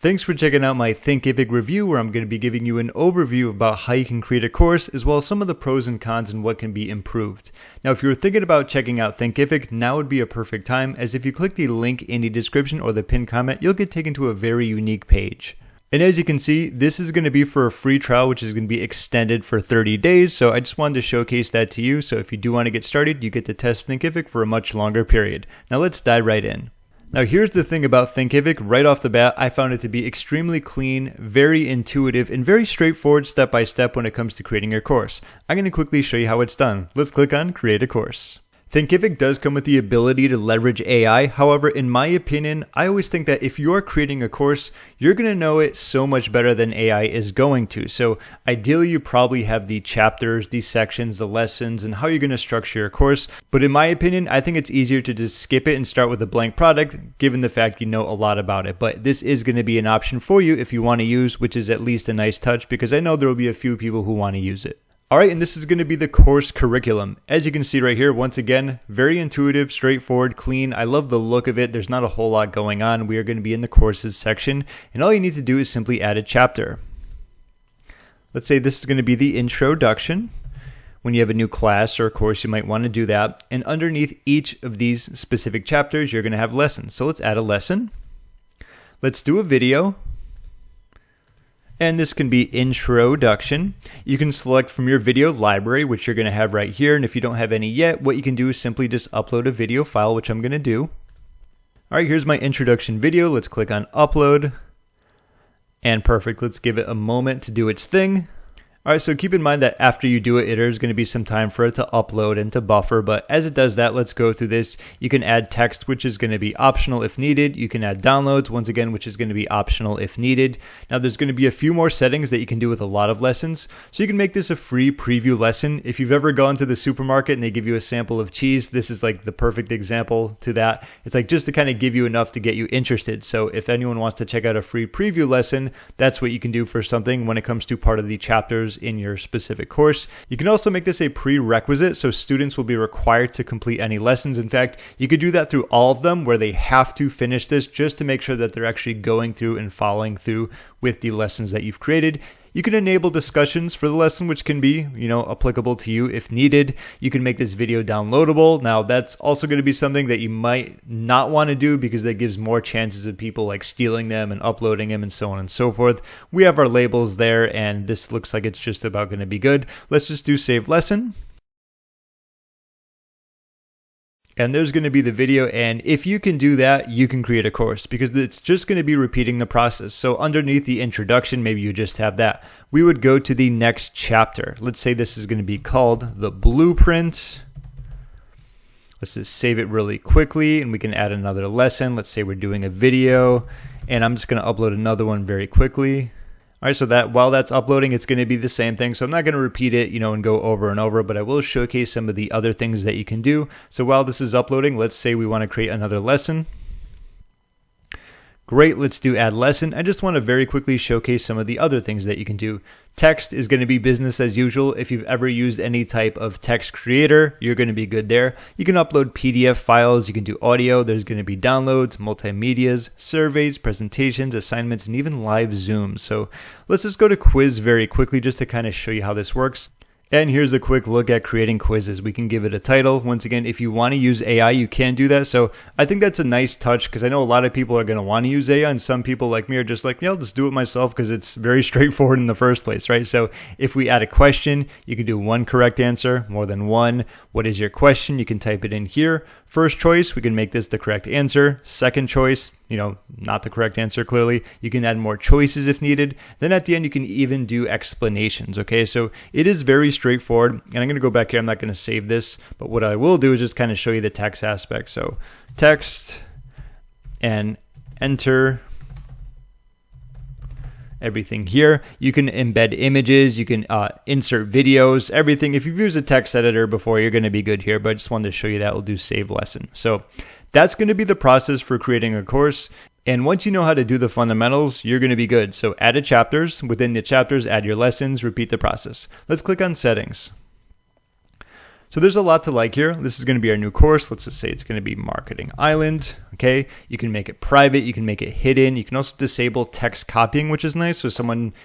Thanks for checking out my Thinkific review, where I'm going to be giving you an overview about how you can create a course, as well as some of the pros and cons and what can be improved. Now, if you're thinking about checking out Thinkific, now would be a perfect time, as if you click the link in the description or the pinned comment, you'll get taken to a very unique page. And as you can see, this is going to be for a free trial, which is going to be extended for 30 days. So I just wanted to showcase that to you. So if you do want to get started, you get to test Thinkific for a much longer period. Now let's dive right in. Now here's the thing about Thinkific. Right off the bat, I found it to be extremely clean, very intuitive, and very straightforward step by step when it comes to creating your course. I'm going to quickly show you how it's done. Let's click on Create a Course. Thinkific does come with the ability to leverage AI. However, in my opinion, I always think that if you're creating a course, you're going to know it so much better than AI is going to. So ideally, you probably have the chapters, the sections, the lessons, and how you're going to structure your course. But in my opinion, I think it's easier to just skip it and start with a blank product, given the fact you know a lot about it. But this is going to be an option for you if you want to use, which is at least a nice touch, because I know there will be a few people who want to use it. All right, and this is going to be the course curriculum. As you can see right here, once again, very intuitive, straightforward, clean. I love the look of it. There's not a whole lot going on. We are going to be in the courses section, and all you need to do is simply add a chapter. Let's say this is going to be the introduction. When you have a new class or a course, you might want to do that. And underneath each of these specific chapters, you're going to have lessons. So let's add a lesson. Let's do a video. And this can be introduction. You can select from your video library, which you're going to have right here. And if you don't have any yet, what you can do is simply just upload a video file, which I'm going to do. All right, here's my introduction video. Let's click on upload. And perfect. Let's give it a moment to do its thing. All right, so keep in mind that after you do it, there's going to be some time for it to upload and to buffer. But as it does that, let's go through this. You can add text, which is going to be optional if needed. You can add downloads, once again, which is going to be optional if needed. Now, there's going to be a few more settings that you can do with a lot of lessons. So you can make this a free preview lesson. If you've ever gone to the supermarket and they give you a sample of cheese, this is like the perfect example to that. It's like just to kind of give you enough to get you interested. So if anyone wants to check out a free preview lesson, that's what you can do for something when it comes to part of the chapters in your specific course. You can also make this a prerequisite, so students will be required to complete any lessons. In fact, you could do that through all of them, where they have to finish this just to make sure that they're actually going through and following through with the lessons that you've created. You can enable discussions for the lesson, which can be, applicable to you if needed. You can make this video downloadable. Now, that's also going to be something that you might not want to do, because that gives more chances of people like stealing them and uploading them and so on and so forth. We have our labels there, and this looks like it's just about going to be good. Let's just do save lesson. And there's going to be the video, and if you can do that, you can create a course, because it's just going to be repeating the process. So underneath the introduction, maybe you just have that. We would go to the next chapter. Let's say this is going to be called the blueprint. Let's just save it really quickly, and we can add another lesson. Let's say we're doing a video, and I'm just going to upload another one very quickly. All right, so that while that's uploading, it's going to be the same thing. So I'm not going to repeat it, and go over and over, but I will showcase some of the other things that you can do. So while this is uploading, let's say we want to create another lesson. Great, let's do add lesson. I just want to very quickly showcase some of the other things that you can do. Text is going to be business as usual. If you've ever used any type of text creator, you're going to be good there. You can upload PDF files, you can do audio, there's going to be downloads, multimedias, surveys, presentations, assignments, and even live Zooms. So let's just go to quiz very quickly just to kind of show you how this works. And here's a quick look at creating quizzes. We can give it a title. Once again, if you want to use AI, you can do that. So I think that's a nice touch, because I know a lot of people are going to want to use AI, and some people like me are just like, I'll just do it myself, because it's very straightforward in the first place, right? So if we add a question, you can do one correct answer, more than one. What is your question? You can type it in here. First choice, we can make this the correct answer. Second choice, not the correct answer, clearly. You can add more choices if needed. Then at the end, you can even do explanations, okay? So it is very straightforward. And I'm going to go back here. I'm not going to save this, but what I will do is just kind of show you the text aspect. So text and enter everything here. You can embed images, you can insert videos, everything. If you've used a text editor before, you're going to be good here, but I just wanted to show you that. We'll do save lesson. So that's going to be the process for creating a course. And once you know how to do the fundamentals, you're going to be good. So add chapters. Within the chapters, add your lessons, repeat the process. Let's click on settings. So there's a lot to like here. This is going to be our new course. Let's just say it's going to be Marketing Island. Okay, you can make it private, you can make it hidden. You can also disable text copying, which is nice. So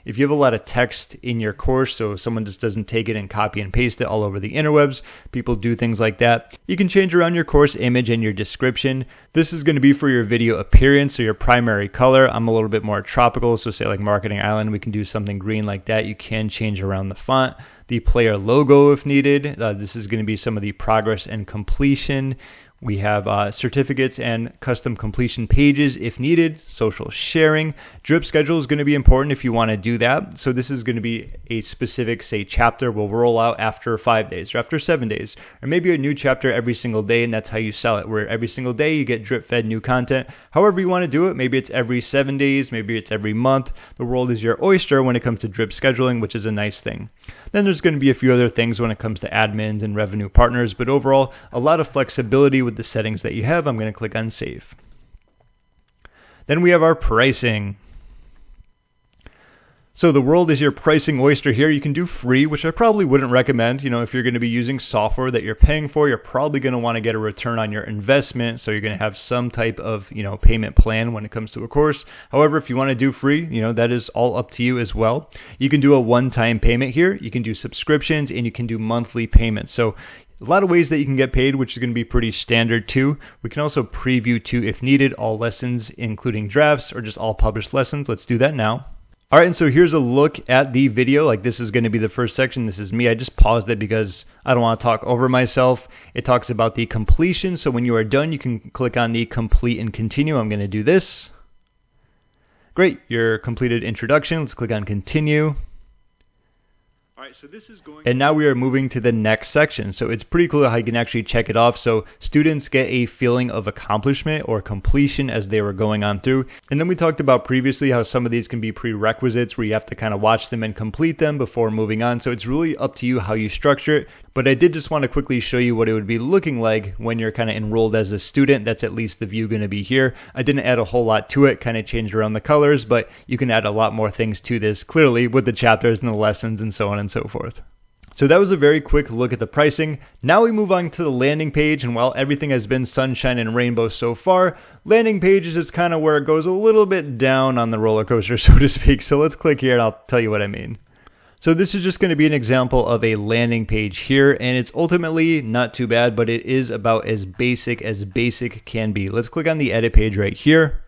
if you have a lot of text in your course, so if someone just doesn't take it and copy and paste it all over the interwebs, people do things like that. You can change around your course image and your description. This is going to be for your video appearance, so your primary color. I'm a little bit more tropical, so say like Marketing Island, we can do something green like that. You can change around the font, the player logo if needed. This is going to be some of the progress and completion. We have certificates and custom completion pages if needed, social sharing. Drip schedule is going to be important if you want to do that. So this is going to be a specific, say, chapter will roll out after 5 days or after 7 days, or maybe a new chapter every single day, and that's how you sell it, where every single day you get drip fed new content. However you want to do it, maybe it's every 7 days, maybe it's every month. The world is your oyster when it comes to drip scheduling, which is a nice thing. Then there's going to be a few other things when it comes to admins and revenue partners, but overall, a lot of flexibility with the settings that you have. I'm going to click on Save. Then we have our pricing. So the world is your pricing oyster here. You can do free, which I probably wouldn't recommend. If you're going to be using software that you're paying for, you're probably going to want to get a return on your investment. So you're going to have some type of, payment plan when it comes to a course. However, if you want to do free, that is all up to you as well. You can do a one-time payment here. You can do subscriptions and you can do monthly payments. So a lot of ways that you can get paid, which is going to be pretty standard too. We can also preview too, if needed, all lessons, including drafts or just all published lessons. Let's do that now. All right, and so here's a look at the video. Like, this is going to be the first section. This is me. I just paused it because I don't want to talk over myself. It talks about the completion. So when you are done, you can click on the complete and continue. I'm going to do this. Great, your completed introduction. Let's click on continue. All right, so this is and now we are moving to the next section. So it's pretty cool how you can actually check it off. So students get a feeling of accomplishment or completion as they were going on through. And then we talked about previously how some of these can be prerequisites where you have to kind of watch them and complete them before moving on. So it's really up to you how you structure it. But I did just want to quickly show you what it would be looking like when you're kind of enrolled as a student. That's at least the view going to be here. I didn't add a whole lot to it, kind of changed around the colors, but you can add a lot more things to this clearly with the chapters and the lessons and so on and so forth. So that was a very quick look at the pricing. Now we move on to the landing page, and while everything has been sunshine and rainbow so far, landing pages is kind of where it goes a little bit down on the roller coaster, so to speak. So let's click here and I'll tell you what I mean. So this is just going to be an example of a landing page here, and it's ultimately not too bad, but it is about as basic can be. Let's click on the edit page right here.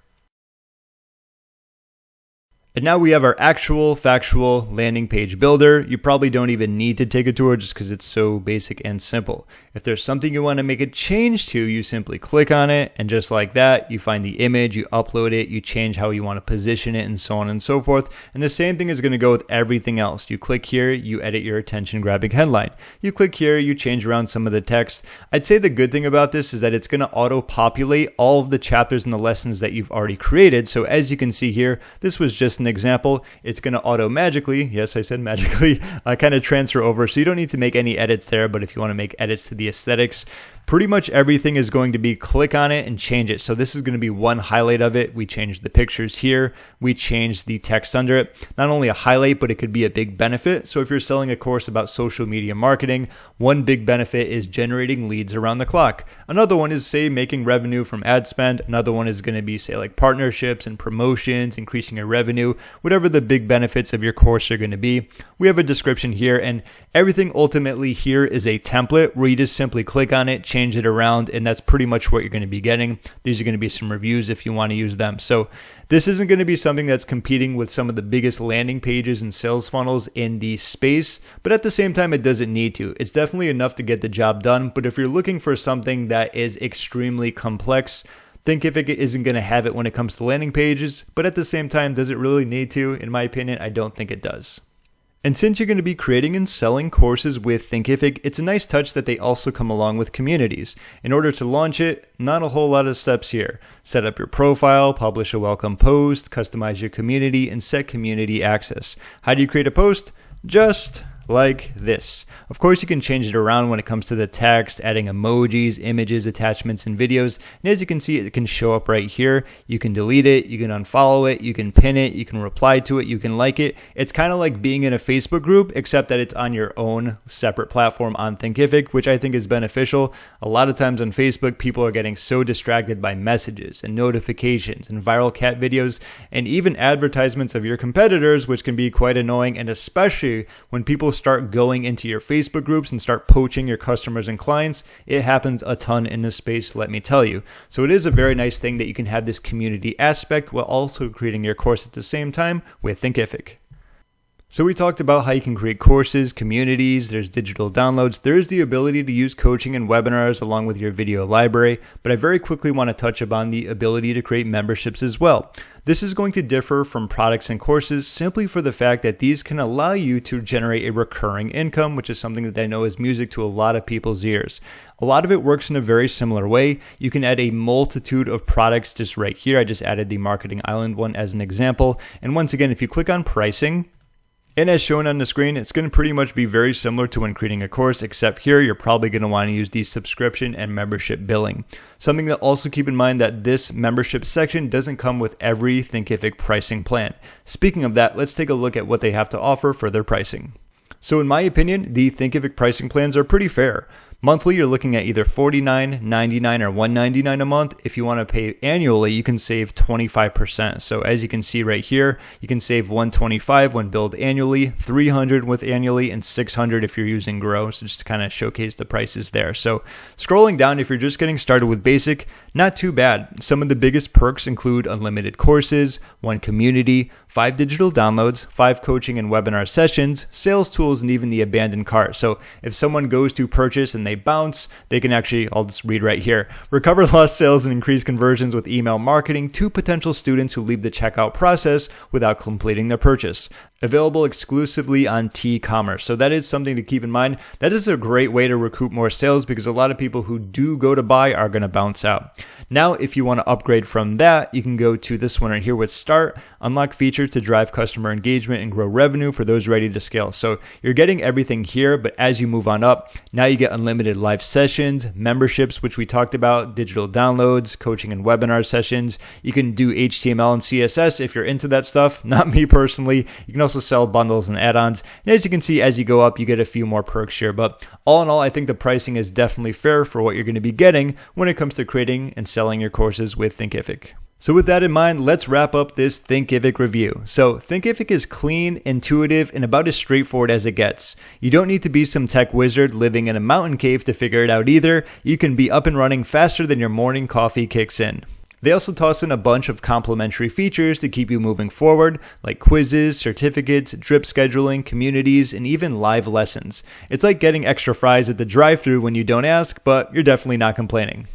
And now we have our actual factual landing page builder. You probably don't even need to take a tour just because it's so basic and simple. If there's something you want to make a change to, you simply click on it, and just like that, you find the image, you upload it, you change how you want to position it, and so on and so forth. And the same thing is going to go with everything else. You click here, you edit your attention-grabbing headline. You click here, you change around some of the text. I'd say the good thing about this is that it's going to auto-populate all of the chapters and the lessons that you've already created. So as you can see here, this was just an example. It's going to auto magically, yes, I said magically, kind of transfer over. So you don't need to make any edits there, but if you want to make edits to the aesthetics, pretty much everything is going to be click on it and change it. So this is going to be one highlight of it. We changed the pictures here. We changed the text under it. Not only a highlight, but it could be a big benefit. So if you're selling a course about social media marketing, one big benefit is generating leads around the clock. Another one is, say, making revenue from ad spend. Another one is going to be, say, like partnerships and promotions, increasing your revenue, whatever the big benefits of your course are going to be. We have a description here, and everything ultimately here is a template where you just simply click on it, change it around, and that's pretty much what you're going to be getting. These are going to be some reviews if you want to use them. So this isn't going to be something that's competing with some of the biggest landing pages and sales funnels in the space, but at the same time, it doesn't need to. It's definitely enough to get the job done, but if you're looking for something that is extremely complex, Thinkific isn't going to have it when it comes to landing pages, but at the same time, does it really need to? In my opinion, I don't think it does. And since you're going to be creating and selling courses with Thinkific, it's a nice touch that they also come along with communities. In order to launch it, not a whole lot of steps here. Set up your profile, publish a welcome post, customize your community, and set community access. How do you create a post? Just like this. Of course, you can change it around when it comes to the text, adding emojis, images, attachments, and videos. And as you can see, it can show up right here. You can delete it, you can unfollow it, you can pin it, you can reply to it, you can like it. It's kind of like being in a Facebook group, except that it's on your own separate platform on Thinkific, which I think is beneficial. A lot of times on Facebook, people are getting so distracted by messages and notifications and viral cat videos and even advertisements of your competitors, which can be quite annoying, and especially when people start going into your Facebook groups and start poaching your customers and clients. It happens a ton in this space, let me tell you. So it is a very nice thing that you can have this community aspect while also creating your course at the same time with Thinkific. So we talked about how you can create courses, communities, there's digital downloads, there is the ability to use coaching and webinars along with your video library, but I very quickly want to touch upon the ability to create memberships as well. This is going to differ from products and courses simply for the fact that these can allow you to generate a recurring income, which is something that I know is music to a lot of people's ears. A lot of it works in a very similar way. You can add a multitude of products just right here. I just added the Marketing Island one as an example. And once again, if you click on pricing, and as shown on the screen, it's going to pretty much be very similar to when creating a course, except here you're probably going to want to use the subscription and membership billing. Something to also keep in mind that this membership section doesn't come with every Thinkific pricing plan. Speaking of that, let's take a look at what they have to offer for their pricing. So in my opinion, the Thinkific pricing plans are pretty fair. Monthly, you're looking at either $49, $99, or $199 a month. If you want to pay annually, you can save 25%. So as you can see right here, you can save $125 when billed annually, $300 with annually, and $600 if you're using Grow. So just to kind of showcase the prices there. So scrolling down, if you're just getting started with basic, not too bad. Some of the biggest perks include unlimited courses, 1 community, 5 digital downloads, 5 coaching and webinar sessions, sales tools, and even the abandoned cart. So if someone goes to purchase and they bounce, they can actually, I'll just read right here, recover lost sales and increase conversions with email marketing to potential students who leave the checkout process without completing their purchase. Available exclusively on T-commerce. So that is something to keep in mind. That is a great way to recoup more sales because a lot of people who do go to buy are going to bounce out. Now, if you want to upgrade from that, you can go to this one right here with Start, unlock features to drive customer engagement and grow revenue for those ready to scale. So you're getting everything here, but as you move on up, now you get unlimited live sessions, memberships, which we talked about, digital downloads, coaching and webinar sessions. You can do HTML and CSS if you're into that stuff. Not me personally. You can also sell bundles and add-ons. And as you can see, as you go up, you get a few more perks here. But all in all, I think the pricing is definitely fair for what you're going to be getting when it comes to creating and selling your courses with Thinkific. So with that in mind, let's wrap up this Thinkific review. So Thinkific is clean, intuitive, and about as straightforward as it gets. You don't need to be some tech wizard living in a mountain cave to figure it out either. You can be up and running faster than your morning coffee kicks in. They also toss in a bunch of complimentary features to keep you moving forward, like quizzes, certificates, drip scheduling, communities, and even live lessons. It's like getting extra fries at the drive-thru when you don't ask, but you're definitely not complaining.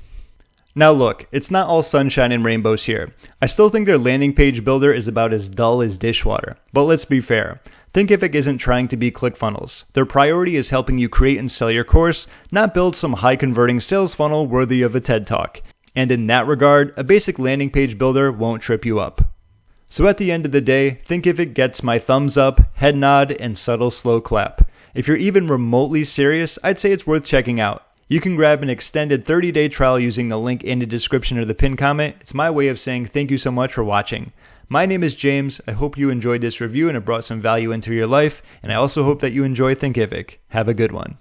Now look, it's not all sunshine and rainbows here. I still think their landing page builder is about as dull as dishwater. But let's be fair. Thinkific isn't trying to be ClickFunnels. Their priority is helping you create and sell your course, not build some high-converting sales funnel worthy of a TED Talk. And in that regard, a basic landing page builder won't trip you up. So at the end of the day, Thinkific gets my thumbs up, head nod, and subtle slow clap. If you're even remotely serious, I'd say it's worth checking out. You can grab an extended 30-day trial using the link in the description or the pinned comment. It's my way of saying thank you so much for watching. My name is James. I hope you enjoyed this review and it brought some value into your life, and I also hope that you enjoy Thinkific. Have a good one.